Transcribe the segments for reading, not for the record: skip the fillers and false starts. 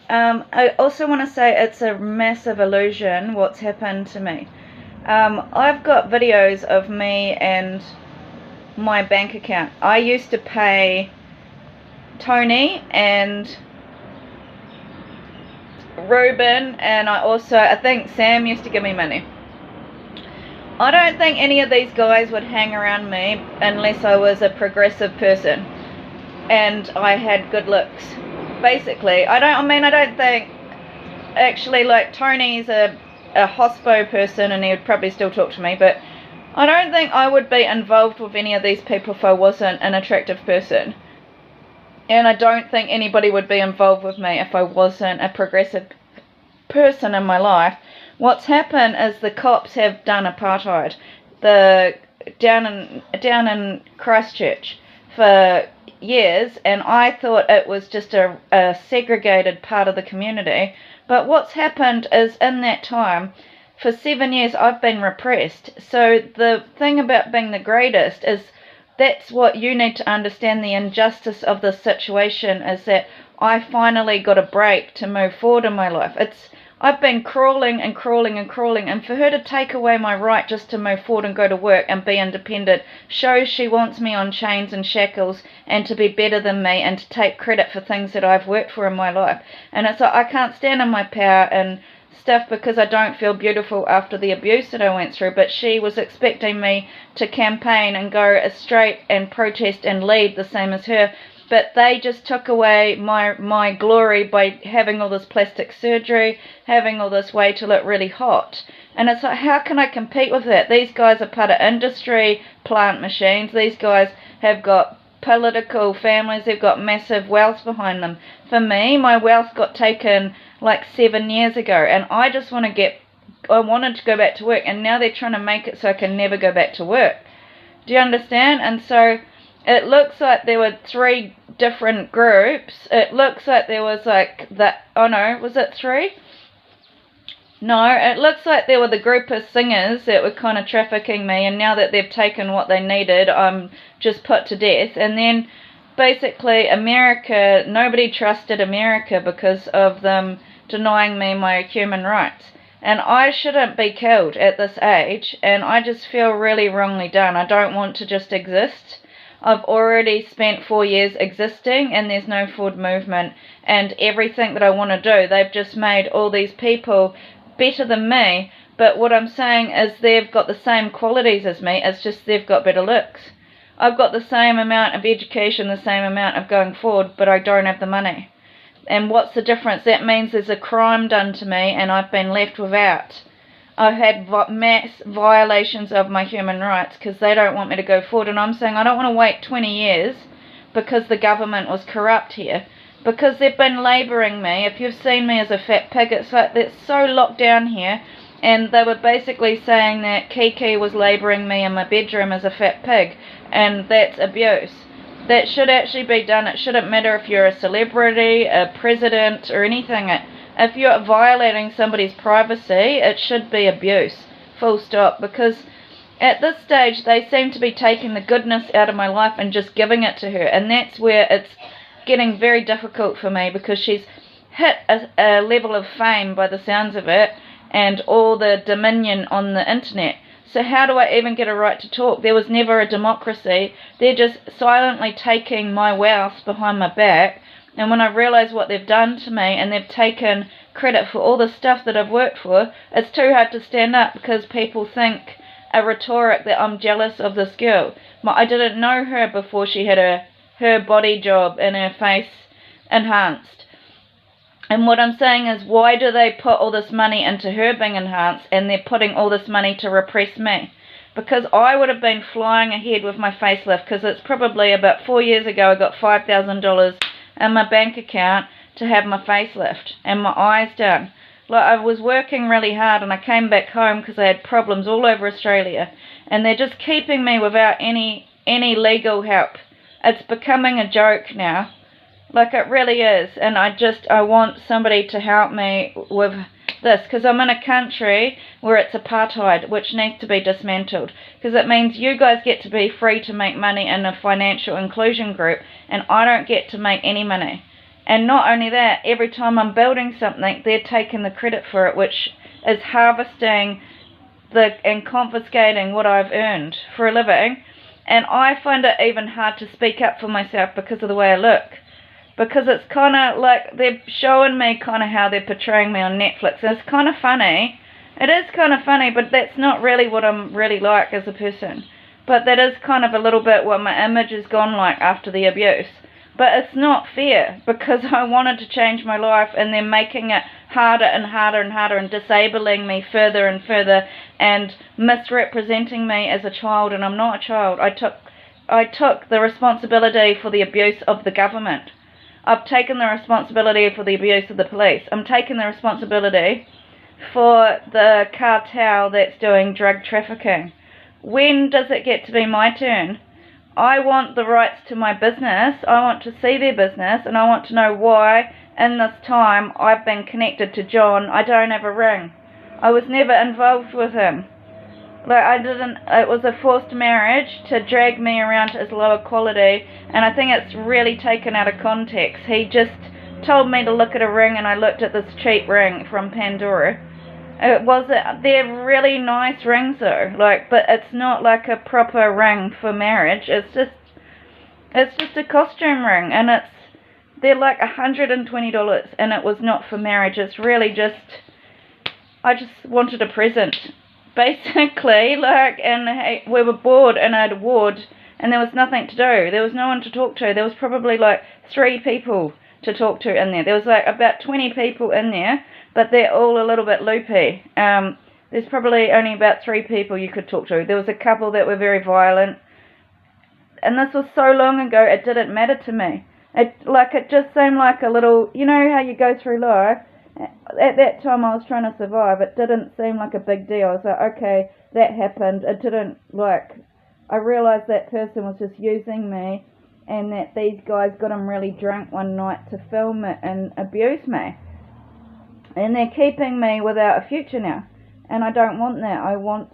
I also want to say it's a massive illusion what's happened to me. I've got videos of me and my bank account. I used to pay Tony and Ruben, and I think Sam used to give me money. I don't think any of these guys would hang around me unless I was a progressive person and I had good looks. Basically, I don't think, actually, like, Tony's a hospo person and he would probably still talk to me, but I don't think I would be involved with any of these people if I wasn't an attractive person. And I don't think anybody would be involved with me if I wasn't a progressive person in my life. What's happened is the cops have done apartheid down in Christchurch for years, and I thought it was just a segregated part of the community. But what's happened is, in that time, for 7 years, I've been repressed. So the thing about being the greatest is, that's what you need to understand, the injustice of the situation, is that I finally got a break to move forward in my life. I've been crawling and crawling and crawling, and for her to take away my right just to move forward and go to work and be independent shows she wants me on chains and shackles and to be better than me and to take credit for things that I've worked for in my life. And it's like, I can't stand in my power and stuff because I don't feel beautiful after the abuse that I went through, but she was expecting me to campaign and go straight and protest and lead the same as her. But they just took away my glory by having all this plastic surgery, having all this way to look really hot. And it's like, how can I compete with that? These guys are part of industry, plant machines. These guys have got political families. They've got massive wealth behind them. For me, my wealth got taken like 7 years ago, and I just wanted to go back to work, and now they're trying to make it so I can never go back to work. Do you understand? And so it looks like there were 3 different groups. It looks like there was like that. Oh no, was it 3? No, it looks like there were the group of singers that were kind of trafficking me, and now that they've taken what they needed, I'm just put to death. And then basically America, nobody trusted America because of them denying me my human rights. And I shouldn't be killed at this age, and I just feel really wrongly done. I don't want to just exist. I've already spent 4 years existing, and there's no forward movement. And everything that I want to do, they've just made all these people better than me. But what I'm saying is, they've got the same qualities as me, it's just they've got better looks. I've got the same amount of education, the same amount of going forward, but I don't have the money. And what's the difference? That means there's a crime done to me and I've been left without. I've had mass violations of my human rights because they don't want me to go forward. And I'm saying I don't want to wait 20 years because the government was corrupt here. Because they've been labouring me. If you've seen me as a fat pig, it's like that's so locked down here. And they were basically saying that Kiki was labouring me in my bedroom as a fat pig. And that's abuse. That should actually be done. It shouldn't matter if you're a celebrity, a president, or anything. If you're violating somebody's privacy, it should be abuse, full stop. Because at this stage, they seem to be taking the goodness out of my life and just giving it to her. And that's where it's getting very difficult for me, because she's hit a level of fame by the sounds of it, and all the dominion on the internet. So how do I even get a right to talk? There was never a democracy. They're just silently taking my wealth behind my back. And when I realise what they've done to me, and they've taken credit for all the stuff that I've worked for, it's too hard to stand up, because people think a rhetoric that I'm jealous of this girl. I didn't know her before she had her body job and her face enhanced. And what I'm saying is, why do they put all this money into her being enhanced, and they're putting all this money to repress me? Because I would have been flying ahead with my facelift, because it's probably about 4 years ago I got $5,000 in my bank account to have my facelift and my eyes done. Like, I was working really hard, and I came back home because I had problems all over Australia, and they're just keeping me without any legal help. It's becoming a joke now. Like, it really is. And I want somebody to help me with this, because I'm in a country where it's apartheid, which needs to be dismantled, because it means you guys get to be free to make money in a financial inclusion group, and I don't get to make any money. And not only that, every time I'm building something, they're taking the credit for it, which is harvesting and confiscating what I've earned for a living. And I find it even hard to speak up for myself because of the way I look. Because it's kind of like they're showing me kind of how they're portraying me on Netflix. And it's kind of funny. It is kind of funny, but that's not really what I'm really like as a person. But that is kind of a little bit what my image has gone like after the abuse. But it's not fair, because I wanted to change my life and they're making it harder and harder and harder and disabling me further and further and misrepresenting me as a child, and I'm not a child. I took the responsibility for the abuse of the government. I've taken the responsibility for the abuse of the police. I'm taking the responsibility for the cartel that's doing drug trafficking. When does it get to be my turn? I want the rights to my business. I want to see their business, and I want to know why in this time I've been connected to John. I don't have a ring. I was never involved with him. It was a forced marriage to drag me around to his lower quality, and I think it's really taken out of context. He just told me to look at a ring, and I looked at this cheap ring from Pandora. They're really nice rings though, but it's not like a proper ring for marriage. It's just a costume ring, and they're like $120, and it was not for marriage. It's really I just wanted a present, basically, and we were bored in a ward, and there was nothing to do. There was no one to talk to. There was probably like 3 people to talk to in there. There was like about 20 people in there, but they're all a little bit loopy. There's probably only about 3 people you could talk to. There was a couple that were very violent, and this was so long ago, it didn't matter to me. It just seemed like a little, you know how you go through life. At that time I was trying to survive. It didn't seem like a big deal. I was like, okay, that happened. It didn't, I realised that person was just using me, and that these guys got him really drunk one night to film it and abuse me. And they're keeping me without a future now. And I don't want that. I want,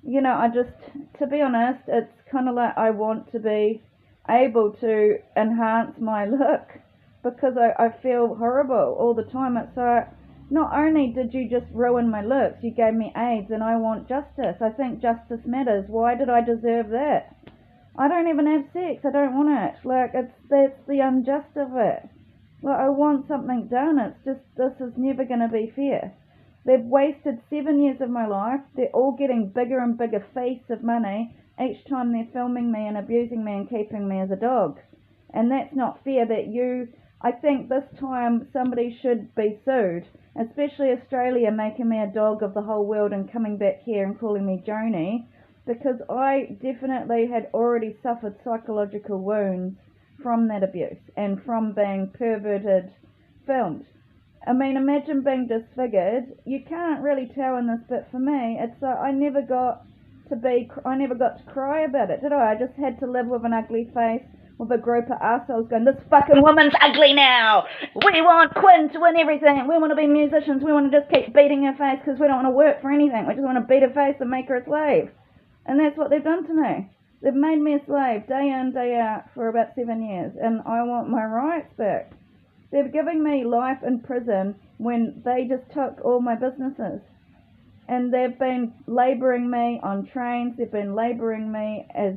to be honest, it's kind of like I want to be able to enhance my look, because I feel horrible all the time. It's like, not only did you just ruin my looks, you gave me AIDS, and I want justice. I think justice matters. Why did I deserve that? I don't even have sex. I don't want it. That's the unjust of it. I want something done. It's just, this is never going to be fair. They've wasted 7 years of my life. They're all getting bigger and bigger feasts of money each time they're filming me and abusing me and keeping me as a dog. And that's not fair. I think this time somebody should be sued, especially Australia, making me a dog of the whole world and coming back here and calling me Joni, because I definitely had already suffered psychological wounds from that abuse and from being perverted filmed. I mean, imagine being disfigured. You can't really tell in this, but for me, it's like I never got to cry about it, did I? I just had to live with an ugly face, with a group of arseholes going, this fucking woman's ugly now. We want Quinn to win everything. We want to be musicians. We want to just keep beating her face because we don't want to work for anything. We just want to beat her face and make her a slave. And that's what they've done to me. They've made me a slave day in, day out for about 7 years, and I want my rights back. They're giving me life in prison when they just took all my businesses. And they've been labouring me on trains. They've been labouring me as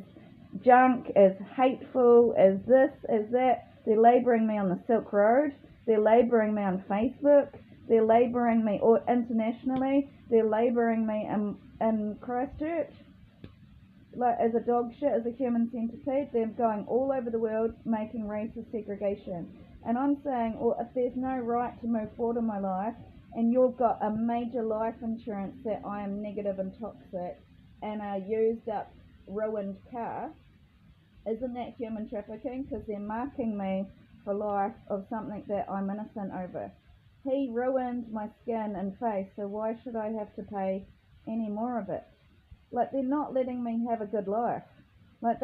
junk, as hateful, as this, as that. They're labouring me on the Silk Road. They're labouring me on Facebook. They're labouring me internationally. They're labouring me in Christchurch, as a dog shit, as a human centipede. They're going all over the world making racist segregation. And I'm saying, if there's no right to move forward in my life, and you've got a major life insurance that I am negative and toxic, and a used up, ruined car, isn't that human trafficking? Because they're marking me for life of something that I'm innocent over. He ruined my skin and face, so why should I have to pay any more of it? They're not letting me have a good life. I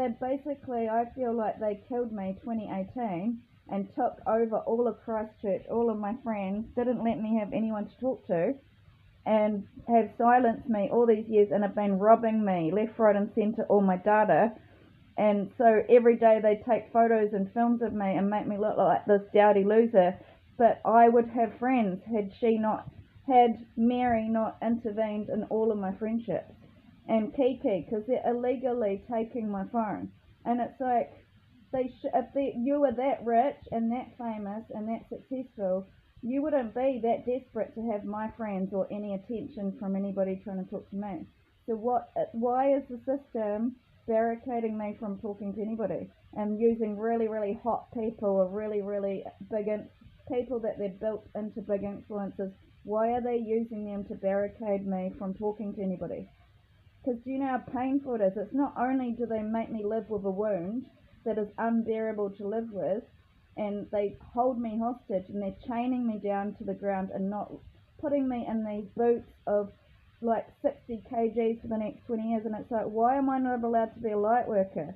feel like they killed me 2018 and took over all of Christchurch, all of my friends, didn't let me have anyone to talk to, and have silenced me all these years, and have been robbing me left, right and centre, all my data, And so every day they take photos and films of me and make me look like this dowdy loser. But I would have friends had Mary not intervened in all of my friendships. And Kiki, because they're illegally taking my phone. And it's like, you were that rich and that famous and that successful, you wouldn't be that desperate to have my friends or any attention from anybody trying to talk to me. So why is the system barricading me from talking to anybody and using really, really hot people or really, really people that they've built into big influences? Why are they using them to barricade me from talking to anybody? Because do you know how painful it is? It's not only do they make me live with a wound that is unbearable to live with, and they hold me hostage and they're chaining me down to the ground and not putting me in these boots of like 60 kgs for the next 20 years. And it's like, why am I not allowed to be a light worker?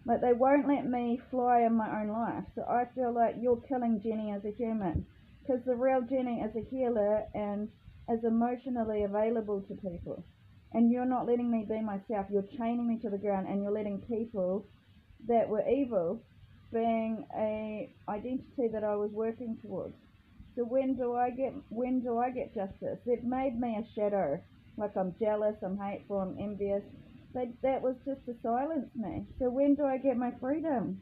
Like, they won't let me fly in my own life. So I feel like you're killing Jenny as a human. Because the real Jenny is a healer and is emotionally available to people. And you're not letting me be myself. You're chaining me to the ground, and you're letting people that were evil being a identity that I was working towards. So when do I get justice? They've made me a shadow. Like, I'm jealous, I'm hateful, I'm envious. That was just to silence me. So when do I get my freedom?